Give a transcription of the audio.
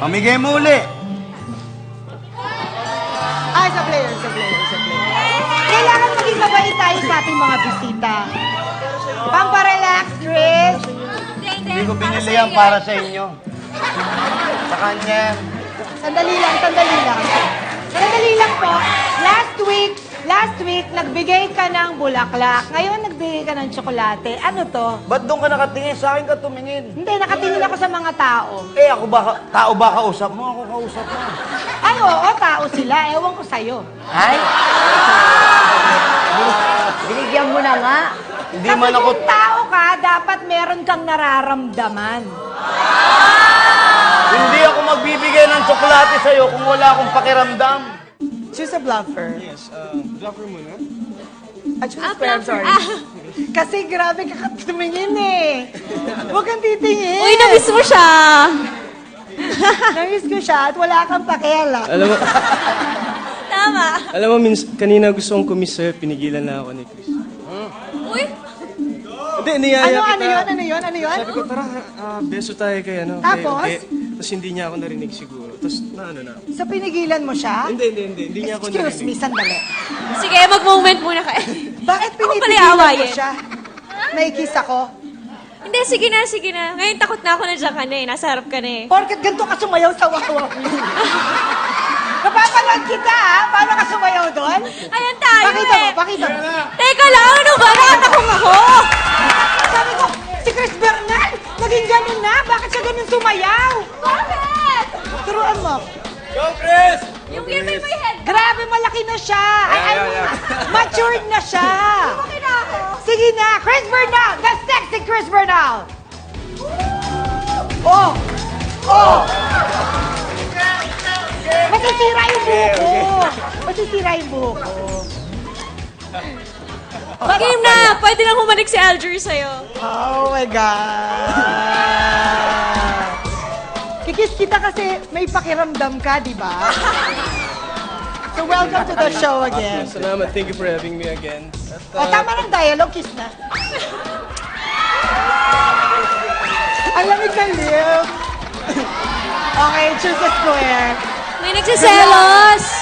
Pamigay mo uli. Ay, sa player. Kailangan maging mabait tayo sa ating mga bisita. Pamparelax, Chris. Hindi ko binili yan para sa inyo. Sa kanya. Sandali lang po. Last week, nagbigay ka ng bulaklak. Ngayon, nagbigay ka ng tsokolate. Ano to? Ba't doon ka nakatingin? Sa akin ka tumingin. Hindi, nakatingin ako sa mga tao. Eh, ako ba, tao ba kausap mo? Ako kausap mo. Ay, oo, tao sila. Ewan ko sa'yo. Ay! Binigyan mo na nga. Hindi Kasi man ako... kung tao ka, dapat meron kang nararamdaman. Hindi ako magbibigay ng tsokolate sa'yo kung wala akong pakiramdam. Choose a bluffer. Yes, bluffer muna. Choose a spare, I'm sorry. Kasi grabe ka tumingin eh. Huwag kang titingin. Uy, namiss mo siya. Namiss ko siya at wala kang pakialam. Tama. Alam mo, kanina gusto kong kumiss sa'yo, pinigilan na ako ni Chris. Uy, Hindi, niyaya Ano kita. yun? Sabi ko, tara, beso tayo kay ano. Tapos? Tapos hindi niya ako narinig siguro. Tapos, na. So pinigilan mo siya? Hindi niya ako Excuse me, narinig. sandali. sige, mag-moment muna kayo. Bakit pala pinipigilan mo awayin. siya? Naikis ako? Hindi, sige na. Ngayon takot na ako na dyan ka na eh. Nasa harap ka na eh. Porket ganito ka sumayaw sa wawa. Napapanood kita ha? Paano ka sumayaw doon? Ayan tayo Pakita mo. Teka lang, ano ba? Nakatakong ako. Sabi ko, si Chris Bernal, naging ganun na. Bakit siya ganun sumayaw? Bakit? Turuan mo. Go, Chris! Yung give me my head. Grabe, malaki na siya. Matured na siya. Lumaki na ako. Sige na, Chris Bernal. The sexy Chris Bernal. Oh! Masisira yung buhok ko. Game na. Pwede lang humalik si Alger sa'yo. Oh my God! Kikis kita kasi may pakiramdam ka, di ba? So welcome to the show again. Salamat, thank you for having me again. At, Tama ng dialogue, kiss na. Ang lamig ng lips. Okay, choose a square. May nagsiselos.